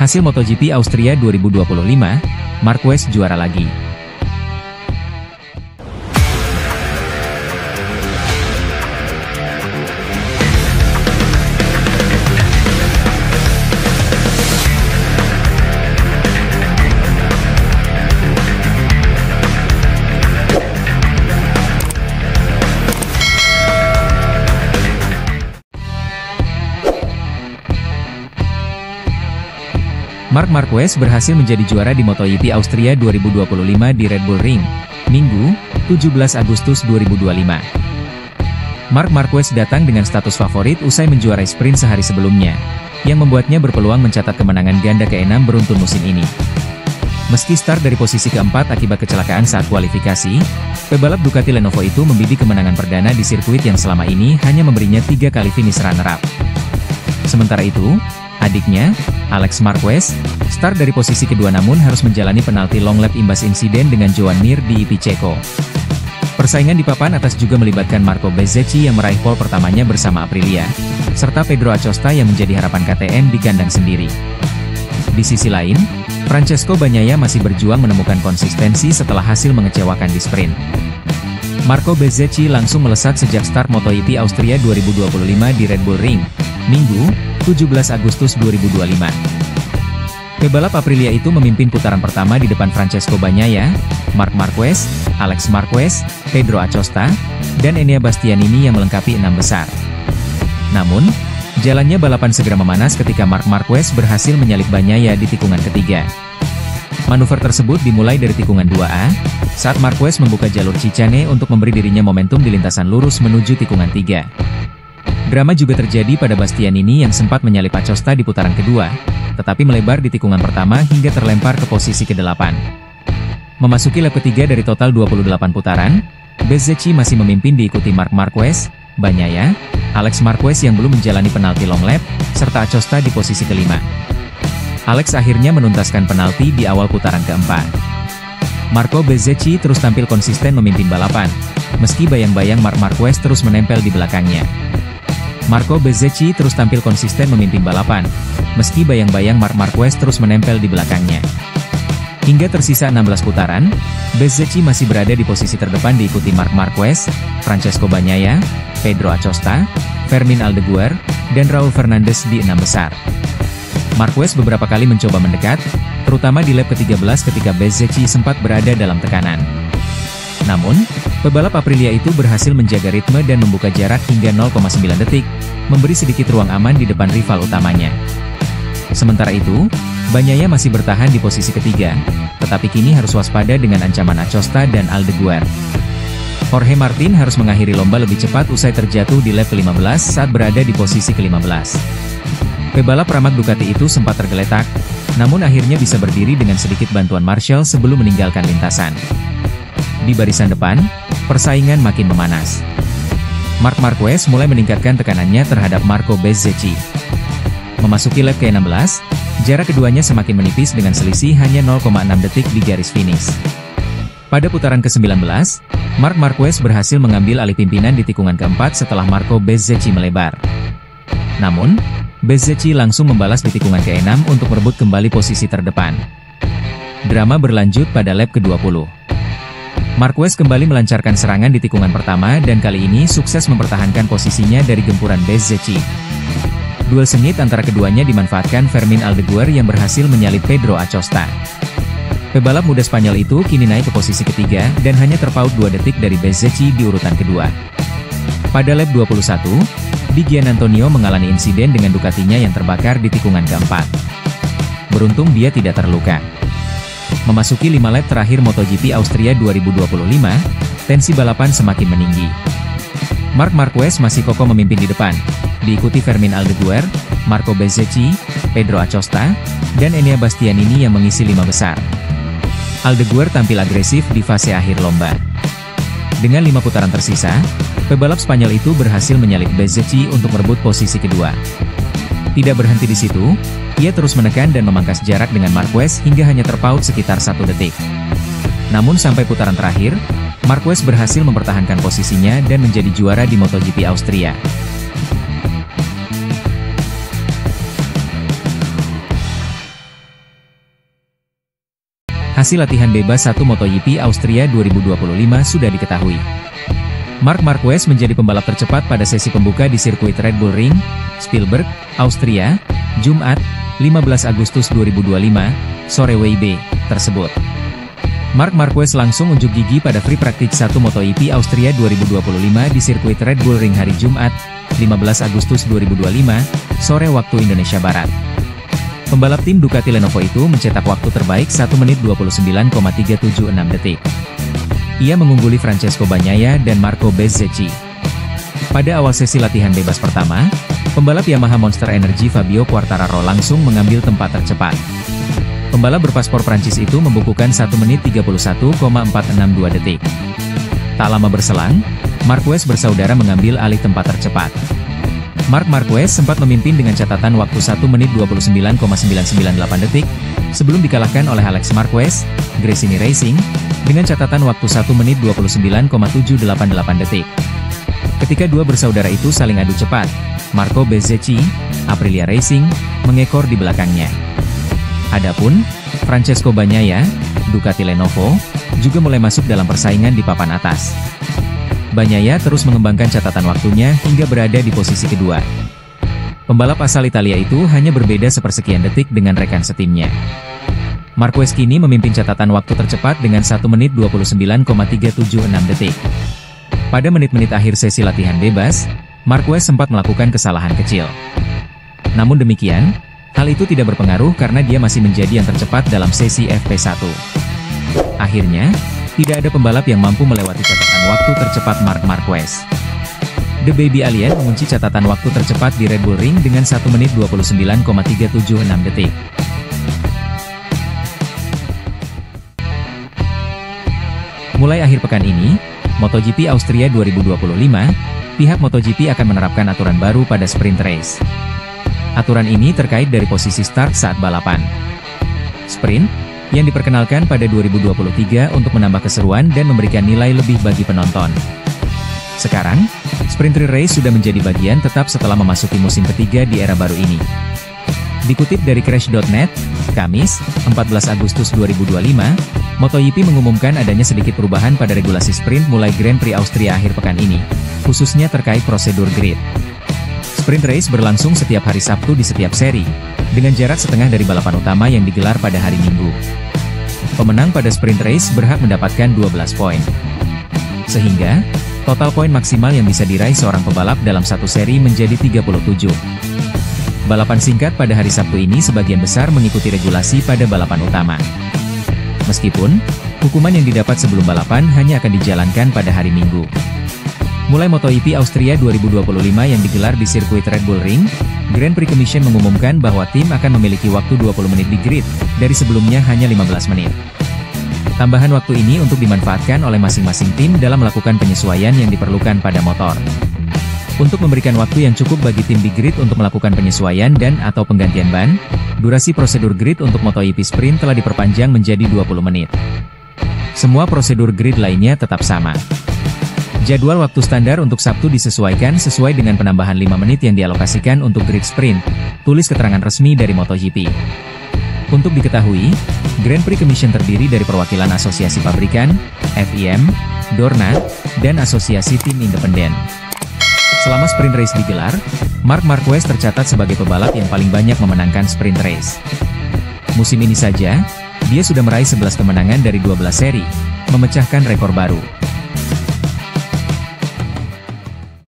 Hasil MotoGP Austria 2025, Marquez juara lagi. Marc Marquez berhasil menjadi juara di MotoGP Austria 2025 di Red Bull Ring, Minggu, 17 Agustus 2025. Marc Marquez datang dengan status favorit usai menjuarai sprint sehari sebelumnya, yang membuatnya berpeluang mencatat kemenangan ganda ke-6 beruntun musim ini. Meski start dari posisi keempat akibat kecelakaan saat kualifikasi, pebalap Ducati Lenovo itu membidik kemenangan perdana di sirkuit yang selama ini hanya memberinya 3 kali finish runner-up. Sementara itu, adiknya, Alex Marquez, start dari posisi kedua namun harus menjalani penalti long lap imbas insiden dengan Joan Mir di IP Ceko. Persaingan di papan atas juga melibatkan Marco Bezzecchi yang meraih pole pertamanya bersama Aprilia, serta Pedro Acosta yang menjadi harapan KTM di kandang sendiri. Di sisi lain, Francesco Bagnaia masih berjuang menemukan konsistensi setelah hasil mengecewakan di sprint. Marco Bezzecchi langsung melesat sejak start MotoGP Austria 2025 di Red Bull Ring, Minggu, 17 Agustus 2025. Pebalap Aprilia itu memimpin putaran pertama di depan Francesco Bagnaia, Marc Marquez, Alex Marquez, Pedro Acosta, dan Enea Bastianini yang melengkapi 6 besar. Namun, jalannya balapan segera memanas ketika Marc Marquez berhasil menyalip Bagnaia di tikungan ketiga. Manuver tersebut dimulai dari tikungan 2A, saat Marquez membuka jalur Cicane untuk memberi dirinya momentum di lintasan lurus menuju tikungan 3. Drama juga terjadi pada Bastianini yang sempat menyalip Acosta di putaran kedua, tetapi melebar di tikungan pertama hingga terlempar ke posisi ke-8. Memasuki lap ketiga dari total 28 putaran, Bezzecchi masih memimpin diikuti Marc Marquez, Bagnaia, Alex Marquez yang belum menjalani penalti long lap, serta Acosta di posisi ke-5. Alex akhirnya menuntaskan penalti di awal putaran keempat. Marco Bezzecchi terus tampil konsisten memimpin balapan, meski bayang-bayang Marc Marquez terus menempel di belakangnya. Marco Bezzecchi terus tampil konsisten memimpin balapan, meski bayang-bayang Marc Marquez terus menempel di belakangnya. Hingga tersisa 16 putaran, Bezzecchi masih berada di posisi terdepan diikuti Marc Marquez, Francesco Bagnaia, Pedro Acosta, Fermin Aldeguer, dan Raul Fernandez di 6 besar. Marquez beberapa kali mencoba mendekat, terutama di lap ke-13 ketika Bezzecchi sempat berada dalam tekanan. Namun, pebalap Aprilia itu berhasil menjaga ritme dan membuka jarak hingga 0,9 detik, memberi sedikit ruang aman di depan rival utamanya. Sementara itu, Bagnaia masih bertahan di posisi ketiga, tetapi kini harus waspada dengan ancaman Acosta dan Aldeguer. Jorge Martin harus mengakhiri lomba lebih cepat usai terjatuh di lap ke-15 saat berada di posisi ke-15. Pebalap Pramac Ducati itu sempat tergeletak, namun akhirnya bisa berdiri dengan sedikit bantuan Marshall sebelum meninggalkan lintasan. Di barisan depan, persaingan makin memanas. Marc Marquez mulai meningkatkan tekanannya terhadap Marco Bezzecchi. Memasuki lap ke-16, jarak keduanya semakin menipis dengan selisih hanya 0,6 detik di garis finish. Pada putaran ke-19, Marc Marquez berhasil mengambil alih pimpinan di tikungan keempat setelah Marco Bezzecchi melebar. Namun, Bezzecchi langsung membalas di tikungan ke-6 untuk merebut kembali posisi terdepan. Drama berlanjut pada lap ke-20. Marquez kembali melancarkan serangan di tikungan pertama dan kali ini sukses mempertahankan posisinya dari gempuran Bezzecchi. Duel sengit antara keduanya dimanfaatkan Fermin Aldeguer yang berhasil menyalip Pedro Acosta. Pebalap muda Spanyol itu kini naik ke posisi ketiga dan hanya terpaut 2 detik dari Bezzecchi di urutan kedua. Pada lap 21, Di Giannantonio mengalami insiden dengan Ducatinya yang terbakar di tikungan keempat. Beruntung dia tidak terluka. Memasuki 5 lap terakhir MotoGP Austria 2025, tensi balapan semakin meninggi. Marc Marquez masih kokoh memimpin di depan, diikuti Fermin Aldeguer, Marco Bezzecchi, Pedro Acosta, dan Enea Bastianini yang mengisi 5 besar. Aldeguer tampil agresif di fase akhir lomba. Dengan 5 putaran tersisa, pebalap Spanyol itu berhasil menyalip Bezzecchi untuk merebut posisi kedua. Tidak berhenti di situ, ia terus menekan dan memangkas jarak dengan Marquez hingga hanya terpaut sekitar 1 detik. Namun sampai putaran terakhir, Marquez berhasil mempertahankan posisinya dan menjadi juara di MotoGP Austria. Hasil latihan bebas 1 MotoGP Austria 2025 sudah diketahui. Marc Marquez menjadi pembalap tercepat pada sesi pembuka di sirkuit Red Bull Ring, Spielberg, Austria, Jumat, 15 Agustus 2025, sore WIB, tersebut. Marc Marquez langsung unjuk gigi pada free practice 1 MotoGP Austria 2025 di sirkuit Red Bull Ring hari Jumat, 15 Agustus 2025, sore waktu Indonesia Barat. Pembalap tim Ducati Lenovo itu mencetak waktu terbaik 1 menit 29,376 detik. Ia mengungguli Francesco Bagnaia dan Marco Bezzecchi. Pada awal sesi latihan bebas pertama, pembalap Yamaha Monster Energy Fabio Quartararo langsung mengambil tempat tercepat. Pembalap berpaspor Prancis itu membukukan 1 menit 31,462 detik. Tak lama berselang, Marquez bersaudara mengambil alih tempat tercepat. Marc Marquez sempat memimpin dengan catatan waktu 1 menit 29,998 detik, sebelum dikalahkan oleh Alex Marquez, Gresini Racing, dengan catatan waktu 1 menit 29,788 detik. Ketika dua bersaudara itu saling adu cepat, Marco Bezzecchi, Aprilia Racing, mengekor di belakangnya. Adapun Francesco Bagnaia, Ducati Lenovo, juga mulai masuk dalam persaingan di papan atas. Bagnaia terus mengembangkan catatan waktunya hingga berada di posisi kedua. Pembalap asal Italia itu hanya berbeda sepersekian detik dengan rekan setimnya. Marquez kini memimpin catatan waktu tercepat dengan 1 menit 29,376 detik. Pada menit-menit akhir sesi latihan bebas, Marquez sempat melakukan kesalahan kecil. Namun demikian, hal itu tidak berpengaruh karena dia masih menjadi yang tercepat dalam sesi FP1. Akhirnya, tidak ada pembalap yang mampu melewati catatan waktu tercepat Marc Marquez. The Baby Alien mengunci catatan waktu tercepat di Red Bull Ring dengan 1 menit 29,376 detik. Mulai akhir pekan ini, MotoGP Austria 2025, pihak MotoGP akan menerapkan aturan baru pada sprint race. Aturan ini terkait dari posisi start saat balapan. Sprint yang diperkenalkan pada 2023 untuk menambah keseruan dan memberikan nilai lebih bagi penonton. Sekarang, sprint race sudah menjadi bagian tetap setelah memasuki musim ketiga di era baru ini. Dikutip dari Crash.net, Kamis, 14 Agustus 2025, MotoGP mengumumkan adanya sedikit perubahan pada regulasi sprint mulai Grand Prix Austria akhir pekan ini, khususnya terkait prosedur grid. Sprint race berlangsung setiap hari Sabtu di setiap seri, dengan jarak setengah dari balapan utama yang digelar pada hari Minggu. Pemenang pada sprint race berhak mendapatkan 12 poin. Sehingga, total poin maksimal yang bisa diraih seorang pebalap dalam satu seri menjadi 37. Balapan singkat pada hari Sabtu ini sebagian besar mengikuti regulasi pada balapan utama. Meskipun, hukuman yang didapat sebelum balapan hanya akan dijalankan pada hari Minggu. Mulai MotoGP Austria 2025 yang digelar di sirkuit Red Bull Ring, Grand Prix Commission mengumumkan bahwa tim akan memiliki waktu 20 menit di grid, dari sebelumnya hanya 15 menit. Tambahan waktu ini untuk dimanfaatkan oleh masing-masing tim dalam melakukan penyesuaian yang diperlukan pada motor. Untuk memberikan waktu yang cukup bagi tim di grid untuk melakukan penyesuaian dan atau penggantian ban, durasi prosedur grid untuk MotoGP Sprint telah diperpanjang menjadi 20 menit. Semua prosedur grid lainnya tetap sama. Jadwal waktu standar untuk Sabtu disesuaikan sesuai dengan penambahan 5 menit yang dialokasikan untuk grid sprint, tulis keterangan resmi dari MotoGP. Untuk diketahui, Grand Prix Commission terdiri dari perwakilan Asosiasi Pabrikan, FIM, Dorna, dan Asosiasi Tim Independen. Selama sprint race digelar, Marc Marquez tercatat sebagai pebalap yang paling banyak memenangkan sprint race. Musim ini saja, dia sudah meraih 11 kemenangan dari 12 seri, memecahkan rekor baru.